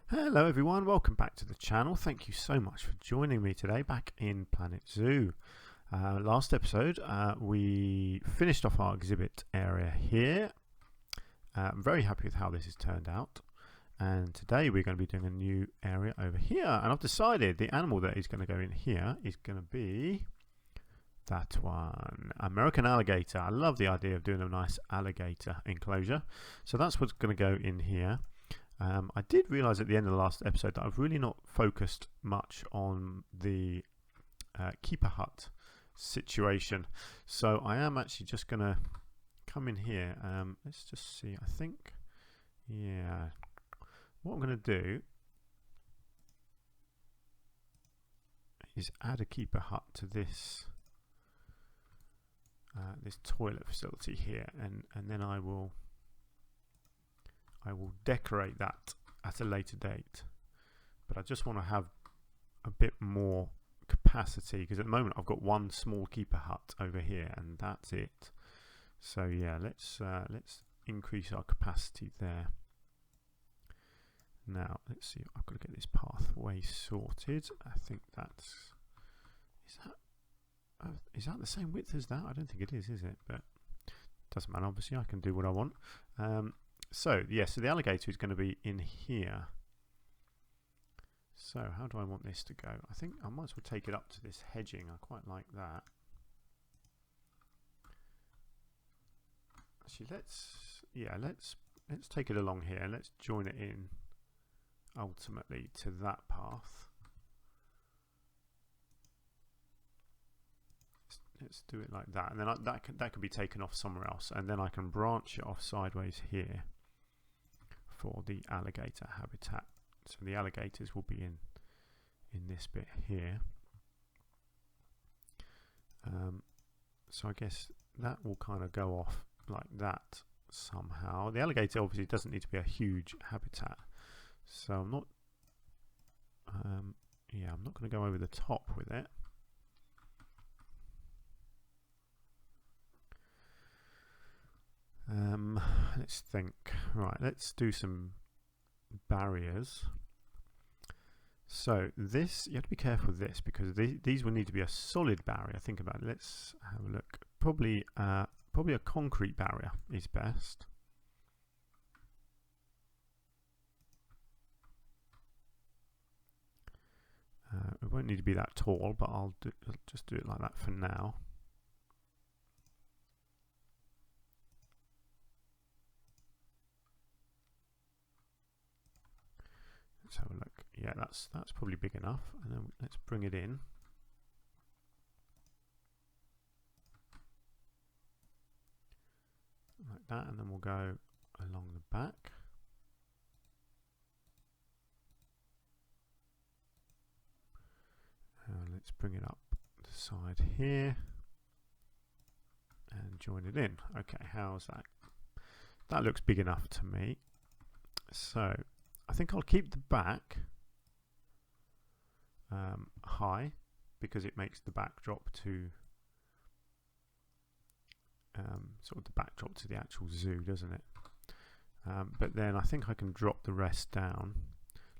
Hello everyone, welcome back to the channel. Thank you so much for joining me today back in Planet Zoo. Last episode we finished off our exhibit area here. I'm very happy with how this has turned out, and today we're going to be doing a new area over here, and I've decided the animal that is going to go in here is going to be that one, American alligator. I love the idea of doing a nice alligator enclosure, so that's what's going to go in here. I did realise at the end of the last episode that I've really not focused much on the keeper hut situation, so I am actually just going to come in here. Let's just see. I think, yeah, what I'm going to do is add a keeper hut to this this toilet facility here, and then I will decorate that at a later date, but I just want to have a bit more capacity because at the moment I've got one small keeper hut over here and that's it. So yeah, let's increase our capacity there. Now let's see, I've got to get this pathway sorted. I think that's, is that the same width as that? I don't think it is it? But doesn't matter, obviously I can do what I want. So yes, so the alligator is going to be in here. So how do I want this to go? I think I might as well take it up to this hedging. I quite like that. Actually, let's take it along here and let's join it in ultimately to that path. Let's do it like that, and then that can be taken off somewhere else, and then I can branch it off sideways here for the alligator habitat. So the alligators will be in this bit here. So I guess that will kind of go off like that somehow. The alligator obviously doesn't need to be a huge habitat, so I'm not I'm not going to go over the top with it. Let's think. Right, let's do some barriers. So this, you have to be careful with this because these will need to be a solid barrier. Think about it. Let's have a look. Probably a concrete barrier is best. It won't need to be that tall, but I'll just do it like that for now. Let's have a look. Yeah, that's probably big enough, and then let's bring it in. Like that, and then we'll go along the back. Let's bring it up the side here and join it in. Okay, how's that? That looks big enough to me. So I think I'll keep the back high because it makes the backdrop to sort of the backdrop to the actual zoo, doesn't it? But then I think I can drop the rest down.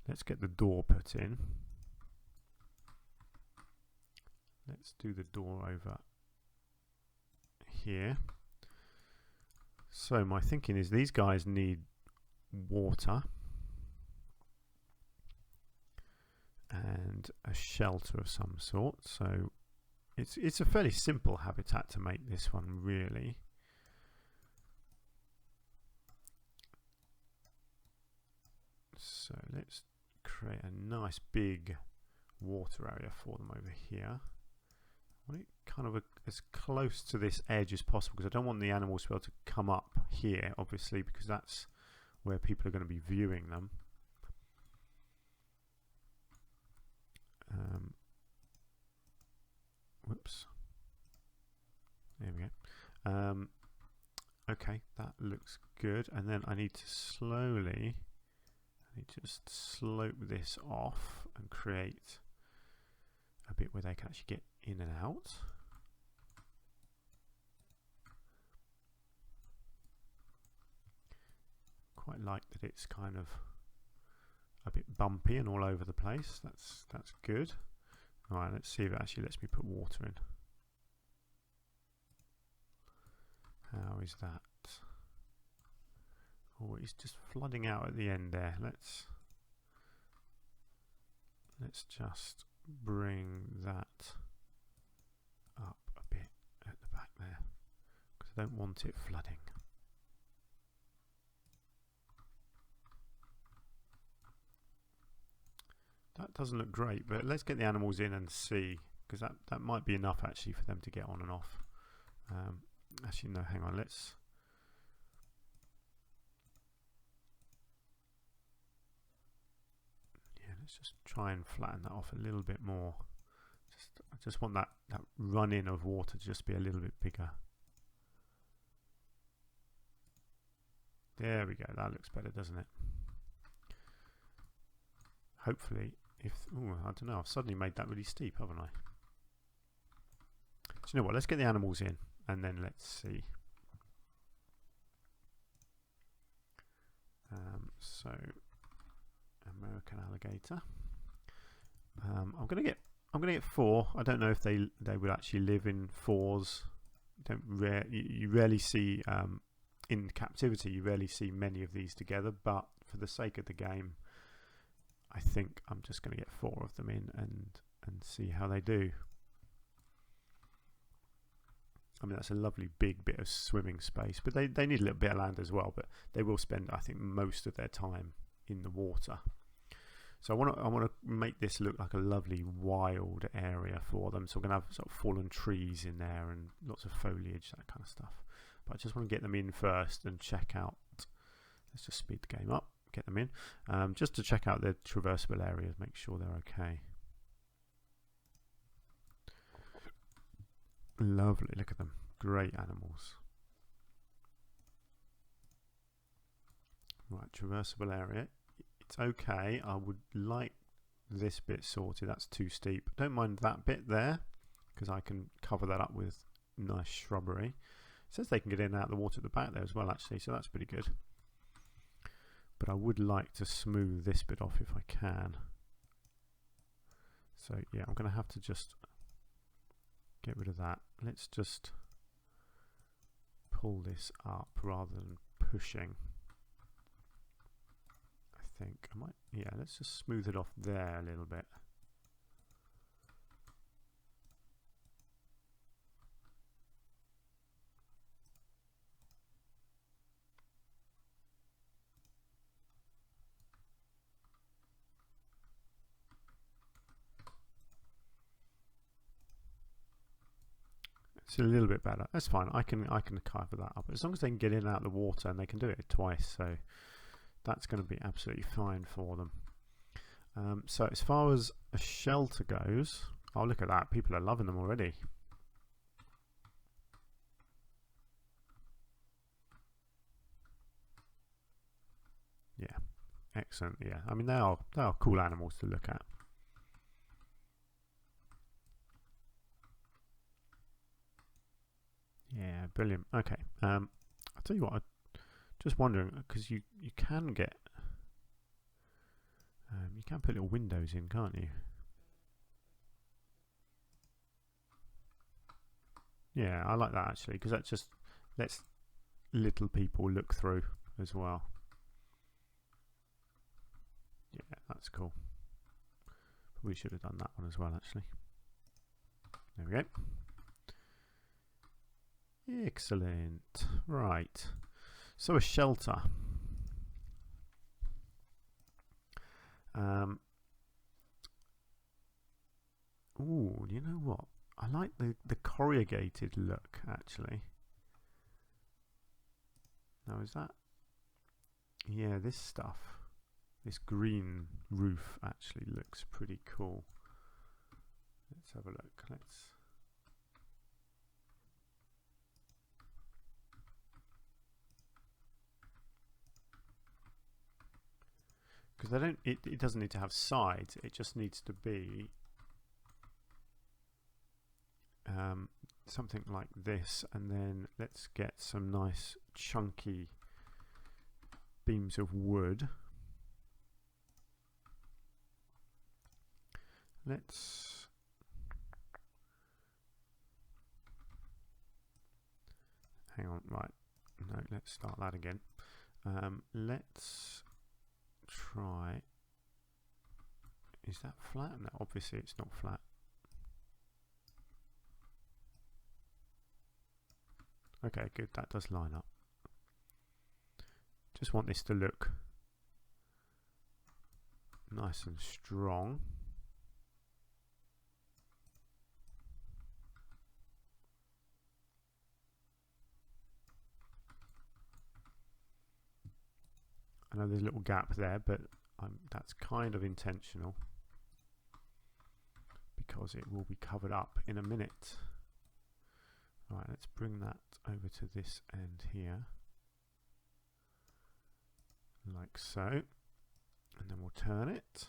Let's get the door put in. Let's do the door over here. So my thinking is these guys need water and a shelter of some sort, so it's a fairly simple habitat to make this one, really. So let's create a nice big water area for them over here. I want it kind of as close to this edge as possible because I don't want the animals to be able to come up here, obviously, because that's where people are going to be viewing them. Whoops. There we go. Okay, that looks good. And then I need to just slope this off and create a bit where they can actually get in and out. Quite like that it's kind of a bit bumpy and all over the place. That's good. All right, let's see if it actually lets me put water in. How is that? Oh, it's just flooding out at the end there. Let's just bring that up a bit at the back there, because I don't want it flooding. That doesn't look great, but let's get the animals in and see, because that might be enough actually for them to get on and off. Actually, no, hang on, let's just try and flatten that off a little bit more. I just want that run in of water to just be a little bit bigger. There we go, that looks better, doesn't it? Hopefully, I don't know, I've suddenly made that really steep, haven't I? So you know what, let's get the animals in and then let's see. So American alligator. I'm gonna get 4. I don't know if they would actually live in 4s. You rarely see in captivity. You rarely see many of these together. But for the sake of the game, I think I'm just going to get 4 of them in and see how they do. I mean, that's a lovely big bit of swimming space, but they need a little bit of land as well. But they will spend, I think, most of their time in the water. So I want to make this look like a lovely wild area for them. So we're going to have sort of fallen trees in there and lots of foliage, that kind of stuff. But I just want to get them in first and check out. Let's just speed the game up, get them in, just to check out their traversable areas, make sure they're okay. Lovely, look at them, great animals. Right, traversable area. It's okay. I would like this bit sorted. That's too steep. Don't mind that bit there, because I can cover that up with nice shrubbery. It says they can get in and out of the water at the back there as well, actually, so that's pretty good. But I would like to smooth this bit off if I can. So yeah, I'm going to have to just get rid of that. Let's just pull this up rather than pushing. I think I might, yeah, let's just smooth it off there a little bit. It's a little bit better. That's fine. I can cover that up as long as they can get in and out of the water, and they can do it twice. So that's going to be absolutely fine for them. So as far as a shelter goes, oh, look at that. People are loving them already. Yeah, excellent. Yeah, I mean they are cool animals to look at. Yeah, brilliant. Okay, I'll tell you what. I'm just wondering, because you can get you can put little windows in, can't you? Yeah, I like that actually, because that just lets little people look through as well. Yeah, that's cool. We should have done that one as well, actually. There we go. Excellent. Right. So a shelter. Ooh, you know what? I like the corrugated look, actually. Now, is that? Yeah, this stuff. This green roof actually looks pretty cool. Let's have a look. Let's. Because they don't. It doesn't need to have sides. It just needs to be something like this, and then let's get some nice chunky beams of wood. let's hang on, right, no, let's start that again. Let's try, is that flat? No, obviously it's not flat. Okay, good, that does line up. Just want this to look nice and strong. I know there's a little gap there, but that's kind of intentional because it will be covered up in a minute. Right, let's bring that over to this end here, like so, and then we'll turn it.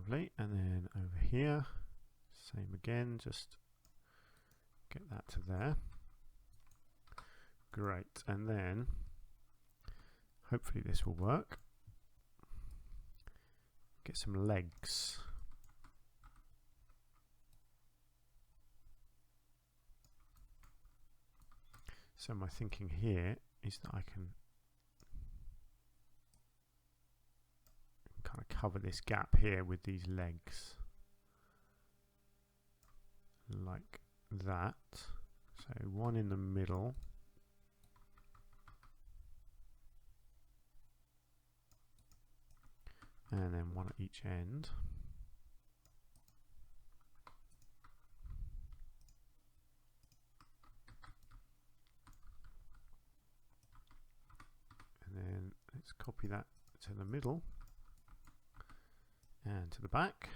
Lovely, and then over here, same again, just get that to there. Great, and then hopefully this will work. Get some legs. So my thinking here is that I can kind of cover this gap here with these legs like that. So one in the middle, and then one at each end. And then let's copy that to the middle and to the back.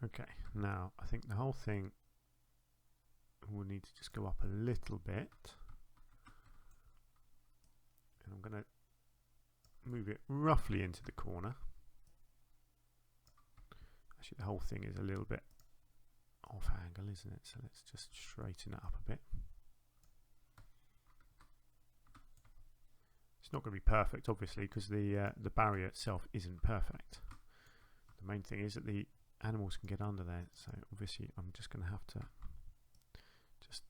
Okay, now I think the whole thing will need to just go up a little bit, and I'm going to move it roughly into the corner. Actually, the whole thing is a little bit off angle, isn't it? So let's just straighten it up a bit. It's not going to be perfect, obviously, because the barrier itself isn't perfect. The main thing is that the animals can get under there, so obviously I'm just going to have to just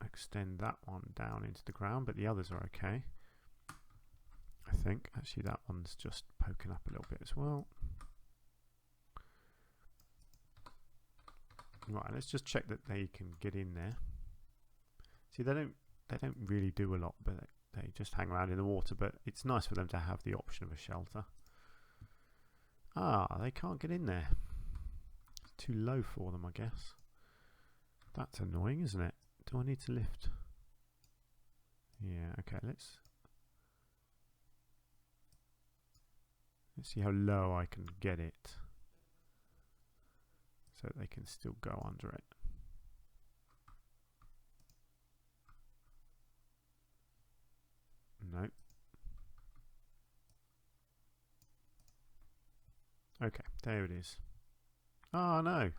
extend that one down into the ground, but the others are okay, I think. Actually, that one's just poking up a little bit as well. Right, let's just check that they can get in there. See, they don't really do a lot, but they just hang around in the water, but it's nice for them to have the option of a shelter. Ah, they can't get in there. Too low for them, I guess. That's annoying, isn't it? Do I need to lift? Yeah, okay, let's see how low I can get it so they can still go under it. No. Okay, there it is. Oh no.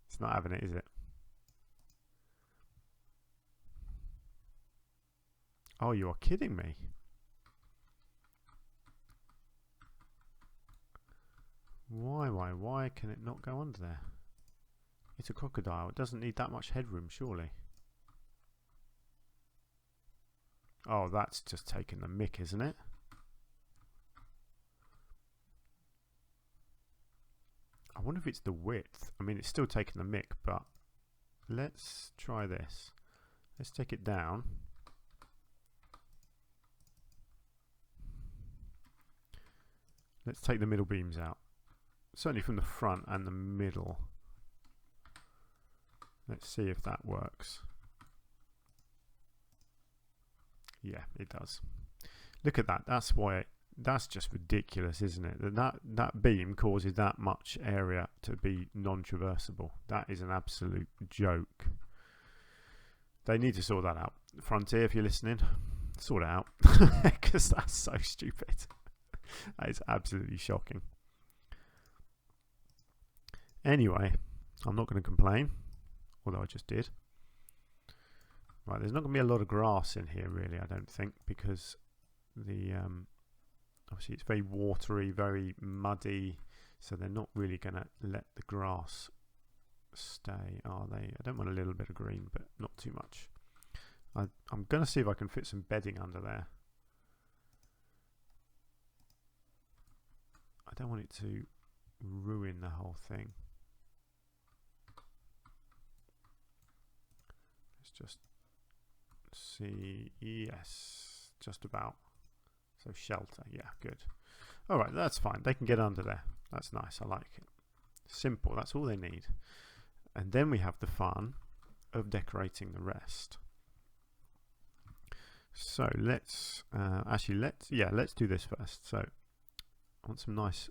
It's not having it, is it? Oh, you are kidding me. Why can it not go under there? It's a crocodile. It doesn't need that much headroom, surely. Oh, that's just taking the mick, isn't it? I wonder if it's the width. I mean, it's still taking the mick, but let's try this. Let's take it down. Let's take the middle beams out. Certainly from the front and the middle. Let's see if that works. Yeah, it does. Look at that. That's why That's just ridiculous, isn't it? That beam causes that much area to be non-traversable. That is an absolute joke. They need to sort that out. Frontier, if you're listening, sort it out, because that's so stupid. That is absolutely shocking. Anyway, I'm not going to complain, although I just did. Right, there's not going to be a lot of grass in here, really, I don't think, because the obviously it's very watery, very muddy, so they're not really going to let the grass stay, are they? I don't want a little bit of green, but not too much. I'm going to see if I can fit some bedding under there. I don't want it to ruin the whole thing. Let's just see. Yes, just about. So shelter, yeah, good. All right, that's fine. They can get under there. That's nice. I like it. Simple. That's all they need. And then we have the fun of decorating the rest. So let's let's do this first. So I want some nice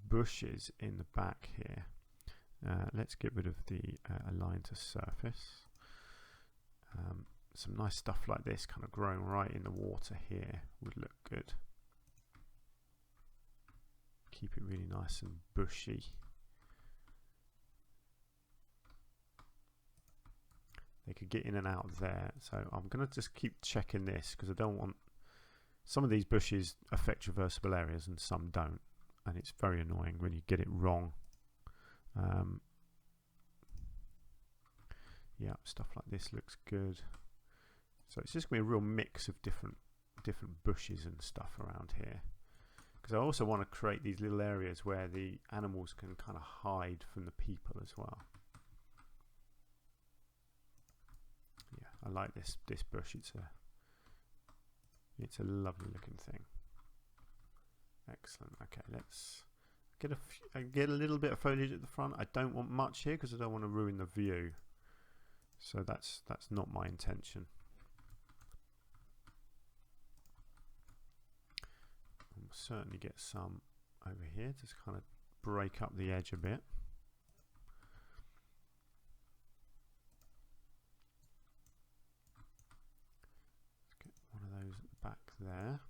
bushes in the back here. Let's get rid of the align to surface. Some nice stuff like this kind of growing right in the water here would look good. Keep it really nice and bushy. They could get in and out of there, so I'm going to just keep checking this because I don't want, some of these bushes affect traversable areas and some don't, and it's very annoying when you get it wrong. Yeah, stuff like this looks good. So it's just going to be a real mix of different bushes and stuff around here, because I also want to create these little areas where the animals can kind of hide from the people as well. Yeah, I like this bush. It's a lovely looking thing. Excellent. Okay, let's get a little bit of foliage at the front. I don't want much here because I don't want to ruin the view. So that's not my intention. We'll certainly get some over here to kind of break up the edge a bit. One of those at the back there.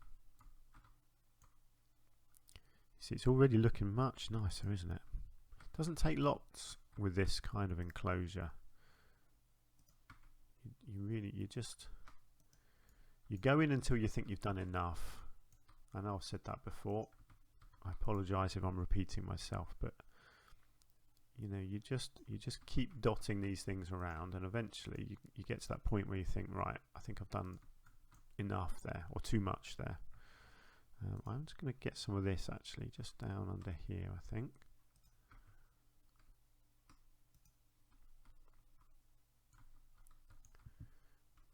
See, it's already looking much nicer, isn't it? Doesn't take lots with this kind of enclosure. You go in until you think you've done enough. I know I've said that before. I apologise if I'm repeating myself, but you know, you just keep dotting these things around, and eventually you get to that point where you think, right, I think I've done enough there, or too much there. I'm just going to get some of this actually just down under here, I think.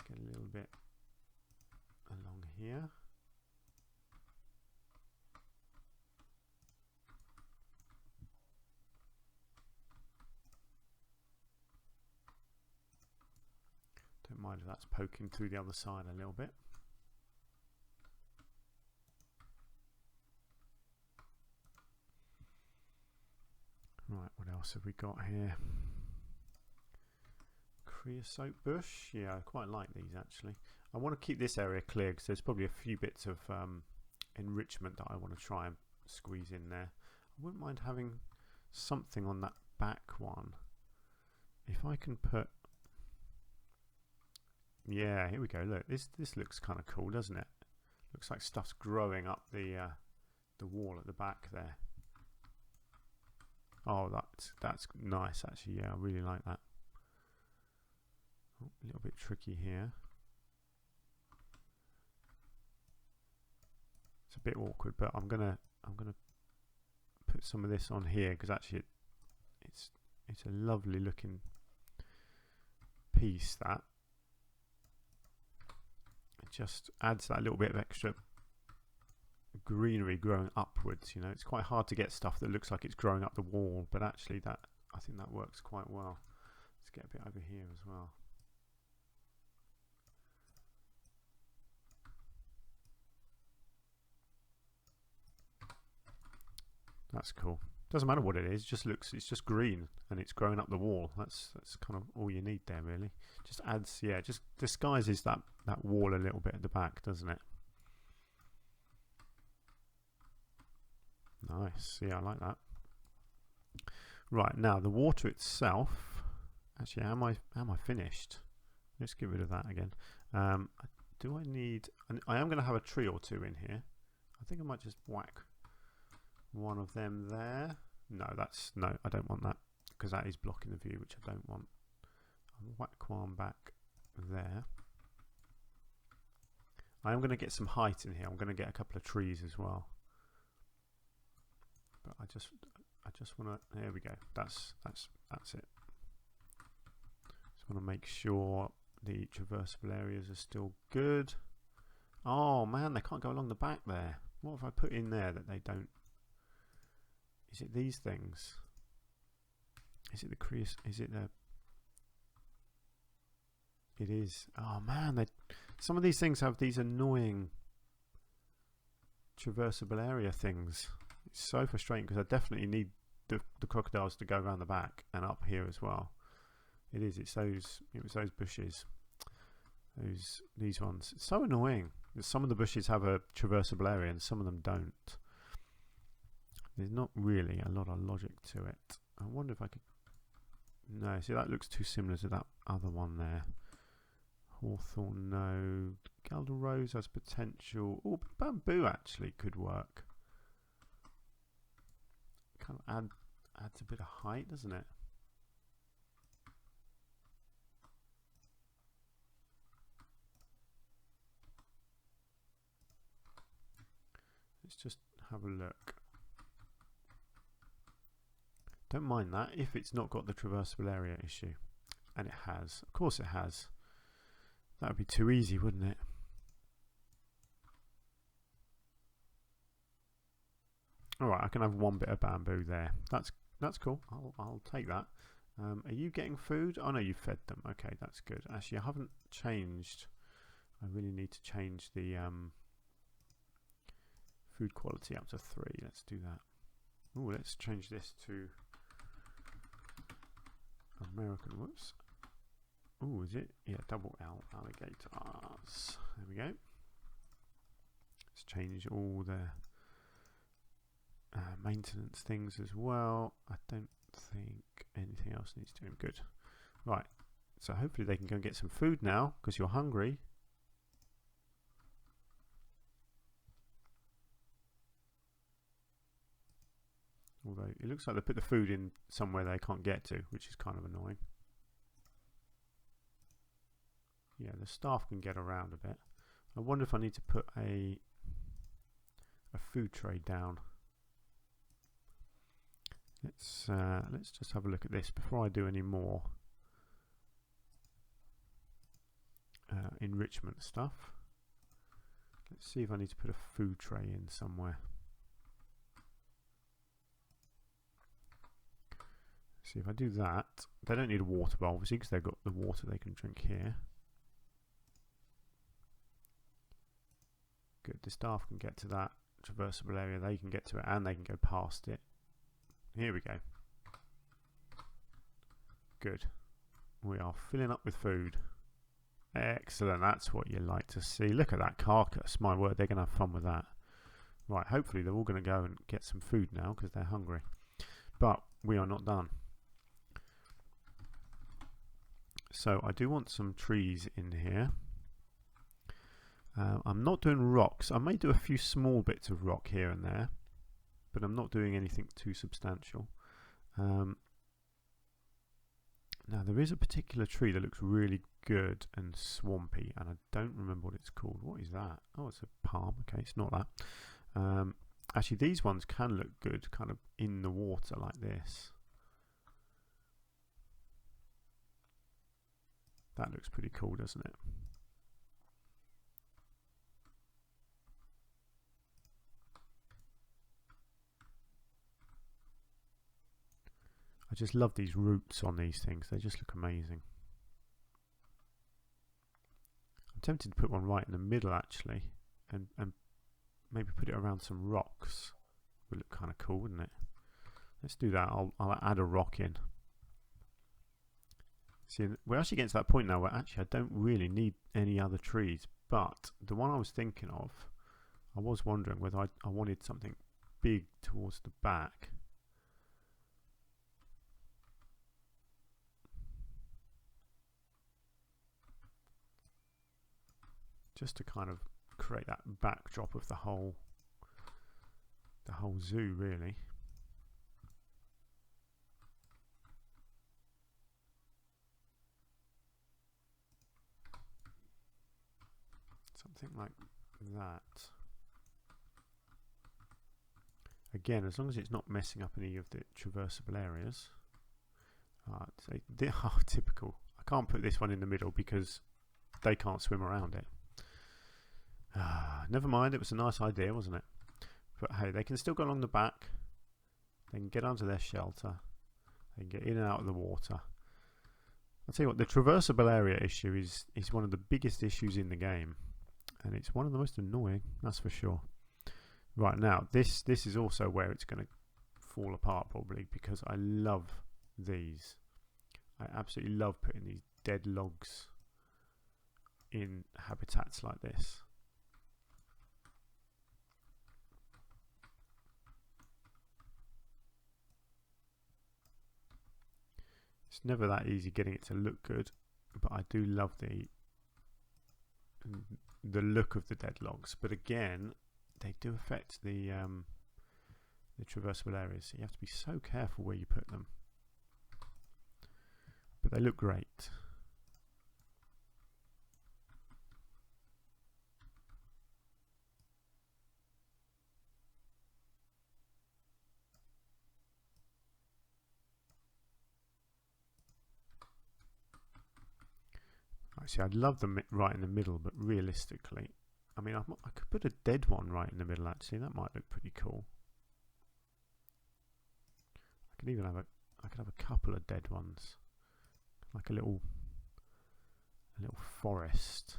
Get a little bit along here. Don't mind if that's poking through the other side a little bit. Right, what else have we got here? Creosote bush. Yeah, I quite like these actually. I want to keep this area clear because there's probably a few bits of enrichment that I want to try and squeeze in there. I wouldn't mind having something on that back one. If I can put, yeah, here we go. Look, this looks kind of cool, doesn't it? Looks like stuff's growing up the wall at the back there. Oh, that's nice actually. Yeah, I really like that. Oh, a little bit tricky here. It's a bit awkward, but I'm gonna put some of this on here because actually it's a lovely looking piece. That it just adds that little bit of extra greenery growing upwards. You know, it's quite hard to get stuff that looks like it's growing up the wall, but actually I think that works quite well. Let's get a bit over here as well. That's cool. Doesn't matter what it is, just looks, it's just green and it's growing up the wall. That's kind of all you need there, really. Just adds, yeah, just disguises that wall a little bit at the back, doesn't it? Nice. Yeah, I like that. Right, now the water itself. Actually, am I finished? Let's get rid of that again. Do I need? I am going to have a tree or two in here. I think I might just whack one of them there. No, I don't want that because that is blocking the view, which I don't want. I'll whack one back there. I am going to get some height in here. I'm going to get a couple of trees as well. But I just want to. There we go. That's it. Just want to make sure the traversable areas are still good. Oh man, they can't go along the back there. What have I put in there that they don't? Is it these things? Is it the crease? Is it the? It is. Oh man, some of these things have these annoying traversable area things. It's so frustrating because I definitely need the crocodiles to go around the back and up here as well. It is. It was those bushes. These ones. It's so annoying. Some of the bushes have a traversable area and some of them don't. There's not really a lot of logic to it. I wonder if I could. No, see that looks too similar to that other one there. Hawthorn, no. Galdor Rose has potential. Oh, bamboo actually could work. Kind of adds a bit of height, doesn't it? Let's just have a look. Don't mind that if it's not got the traversable area issue. And it has. Of course it has. That would be too easy, wouldn't it? Alright, I can have one bit of bamboo there. That's cool. I'll take that. Are you getting food? Oh no, you fed them. Okay, that's good. Actually, I haven't changed. I really need to change the food quality up to 3. Let's do that. Oh, let's change this to American. Whoops. Oh, is it? Yeah, double L, alligators. There we go. Let's change all the maintenance things as well. I don't think anything else needs doing. Good. Right. So hopefully they can go and get some food now because you're hungry. Although it looks like they put the food in somewhere they can't get to, which is kind of annoying. Yeah, the staff can get around a bit. I wonder if I need to put a food tray down. Let's just have a look at this before I do any more enrichment stuff. Let's see if I need to put a food tray in somewhere. See if I do that, they don't need a water bowl obviously because they've got the water they can drink here. Good, the staff can get to that traversable area, they can get to it and they can go past it. Here we go. Good. We are filling up with food. Excellent, that's what you like to see. Look at that carcass, my word, they're going to have fun with that. Right, hopefully they're all going to go and get some food now because they're hungry. But we are not done. So I do want some trees in here. I'm not doing rocks. I may do a few small bits of rock here and there, but I'm not doing anything too substantial. Now there is a particular tree that looks really good and swampy, and I don't remember what it's called. What is that? Oh, it's a palm. Okay, it's not that. Actually, these ones can look good, kind of in the water like this. That looks pretty cool, doesn't it? I just love these roots on these things. They just look amazing. I'm tempted to put one right in the middle actually, and maybe put it around some rocks. Would look kind of cool, wouldn't it? Let's do that. I'll add a rock in. See, we're actually getting to that point now where actually I don't really need any other trees. But the one I was thinking of, I was wondering whether I wanted something big towards the back. Just to kind of create that backdrop of the whole zoo, really. Something like that. Again, as long as it's not messing up any of the traversable areas. Typical. I can't put this one in the middle because they can't swim around it. Never mind, it was a nice idea, wasn't it? But hey, they can still go along the back. They can get onto their shelter. They can get in and out of the water. I'll tell you what, the traversable area issue is one of the biggest issues in the game. And it's one of the most annoying, that's for sure. Right, now, this is also where it's going to fall apart probably, because I love these. I absolutely love putting these dead logs in habitats like this. It's never that easy getting it to look good, but I do love the look of the dead logs. But again, they do affect the traversable areas, so you have to be so careful where you put them. But they look great. See, I'd love them right in the middle, but realistically, I mean, I could put a dead one right in the middle. Actually, that might look pretty cool. I could even have a couple of dead ones, like a little forest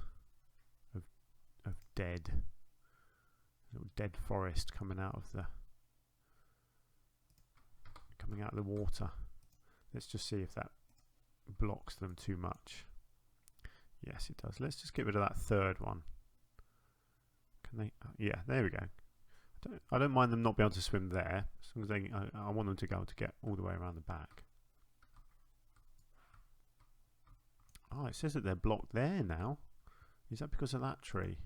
of dead, a little dead forest coming out of the water. Let's just see if that blocks them too much. Yes, it does. Let's just get rid of that third one. Can they? Yeah, there we go. I don't mind them not being able to swim there, as long as they. I want them to be able to get all the way around the back. Oh, it says that they're blocked there now. Is that because of that tree?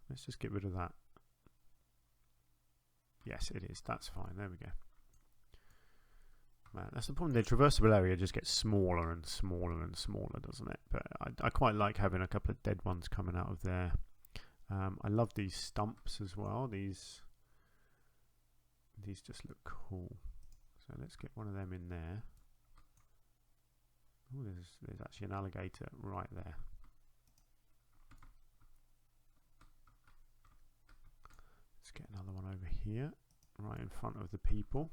Let's just get rid of that. Yes, it is. That's fine. There we go. Man, that's the problem. The traversable area just gets smaller and smaller and smaller, doesn't it? But I quite like having a couple of dead ones coming out of there. I love these stumps as well. These just look cool. So let's get one of them in there. Oh, there's actually an alligator right there. Let's get another one over here, right in front of the people.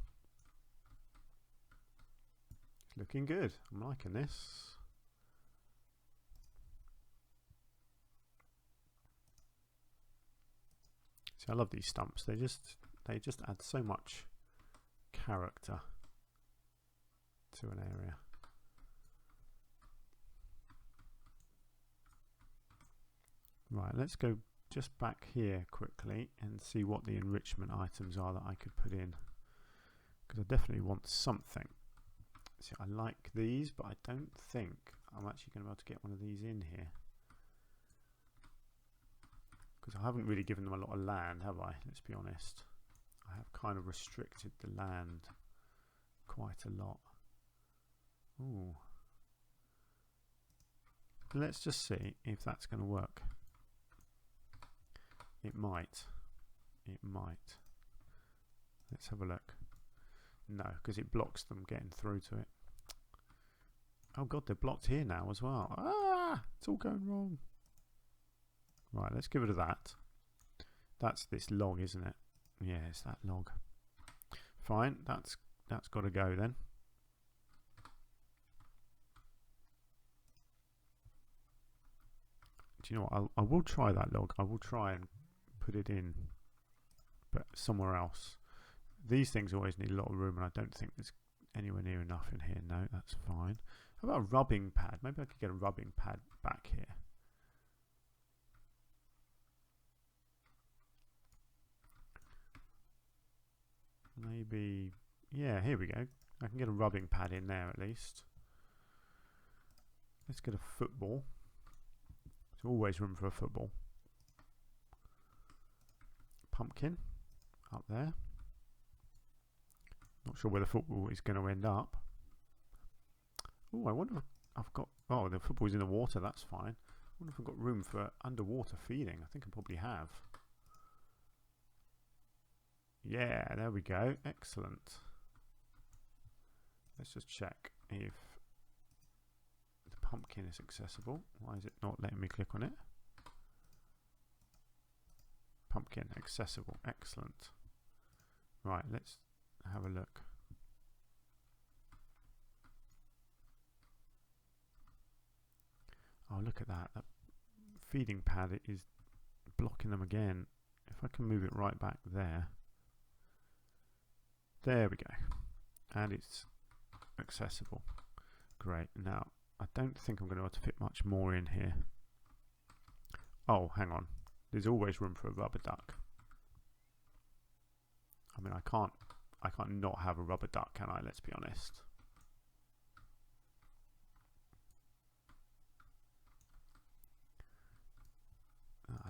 It's looking good. I'm liking this. See, I love these stumps. They just add so much character to an area. Right, let's go just back here quickly and see what the enrichment items are that I could put in, because I definitely want something. See, I like these, but I don't think I'm actually going to be able to get one of these in here, because I haven't really given them a lot of land, have I? Let's be honest. I have kind of restricted the land quite a lot. Ooh. Let's just see if that's going to work. It might. It might. Let's have a look. No, because it blocks them getting through to it. Oh god, they're blocked here now as well. Ah! It's all going wrong. Right, let's get rid of that. That's this log, isn't it? Yeah, it's that log. Fine, that's got to go then. Do you know what? I will try that log. I will try and put it in, but somewhere else. These things always need a lot of room, and I don't think there's anywhere near enough in here. No, that's fine. How about a rubbing pad? Maybe I could get a rubbing pad back here. Maybe, yeah, here we go. I can get a rubbing pad in there at least. Let's get a football. There's always room for a football. Pumpkin up there. Not sure where the football is going to end up. Oh, I wonder if I've got... Oh, the football's in the water. That's fine. I wonder if I've got room for underwater feeding. I think I probably have. Yeah, there we go. Excellent. Let's just check if the pumpkin is accessible. Why is it not letting me click on it? Pumpkin accessible. Excellent. Right, let's have a look. Oh, look at that. That feeding pad is blocking them again. If I can move it right back there. There we go. And it's accessible. Great. Now, I don't think I'm going to be able to fit much more in here. Oh, hang on. There's always room for a rubber duck. I mean, I can't not have a rubber duck, can I? Let's be honest.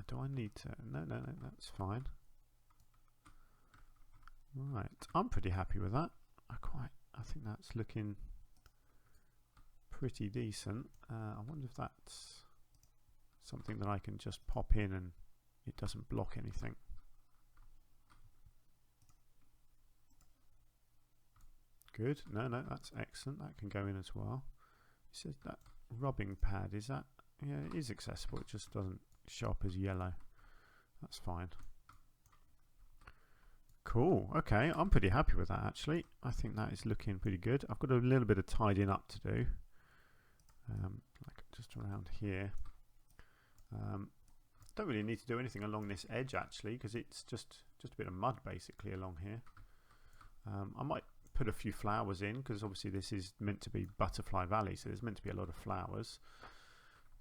Do I need to? No, that's fine. Right, I'm pretty happy with that. I think that's looking pretty decent. I wonder if that's something that I can just pop in and it doesn't block anything. Good. No, that's excellent. That can go in as well. It says that rubbing pad, is that? Yeah, it is accessible. It just doesn't show up as yellow. That's fine. Cool. Okay, I'm pretty happy with that actually. I think that is looking pretty good. I've got a little bit of tidying up to do, like just around here. Don't really need to do anything along this edge actually, because it's just a bit of mud basically along here. I might put a few flowers in, because obviously this is meant to be Butterfly Valley, so there's meant to be a lot of flowers.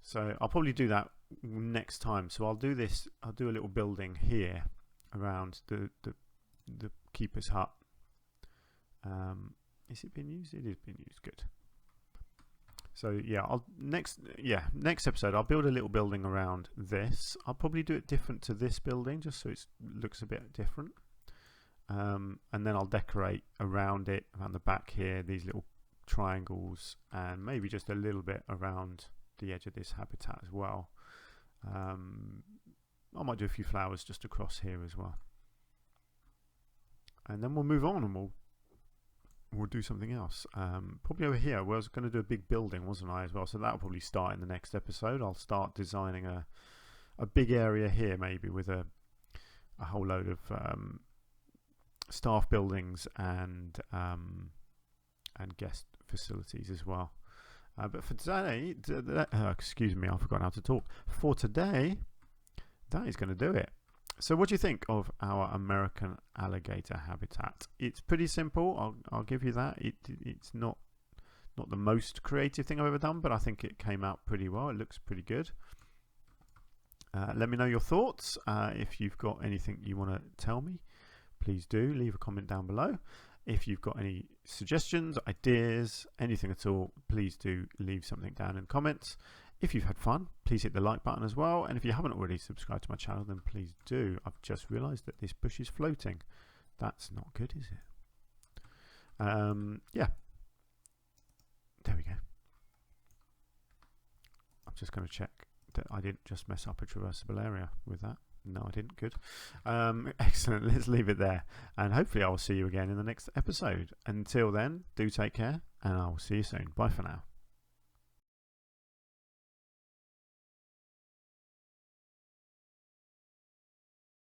So I'll probably do that next time. So I'll do this. I'll do a little building here around the keeper's hut. Is it being used? It is being used. Good. So yeah, next episode I'll build a little building around this. I'll probably do it different to this building, just so it looks a bit different. And then I'll decorate around it, around the back here, these little triangles, and maybe just a little bit around the edge of this habitat as well. I might do a few flowers just across here as well. And then we'll move on and we'll do something else. Probably over here. Well, I was going to do a big building, wasn't I, as well? So that'll probably start in the next episode. I'll start designing a big area here, maybe with a whole load of staff buildings and guest facilities as well. But for today, excuse me, I've forgotten how to talk. For today, that is going to do it. So what do you think of our American alligator habitat? It's pretty simple. I'll give you that. It's not the most creative thing I've ever done, but I think it came out pretty well. It looks pretty good. Let me know your thoughts. If you've got anything you want to tell me, please do leave a comment down below. If you've got any suggestions, ideas, anything at all, please do leave something down in the comments. If you've had fun, please hit the like button as well. And if you haven't already subscribed to my channel, then please do. I've just realised that this bush is floating. That's not good, is it? Yeah. There we go. I'm just going to check that I didn't just mess up a traversable area with that. No, I didn't. Good. Excellent. Let's leave it there. And hopefully I will see you again in the next episode. Until then, do take care, and I will see you soon. Bye for now.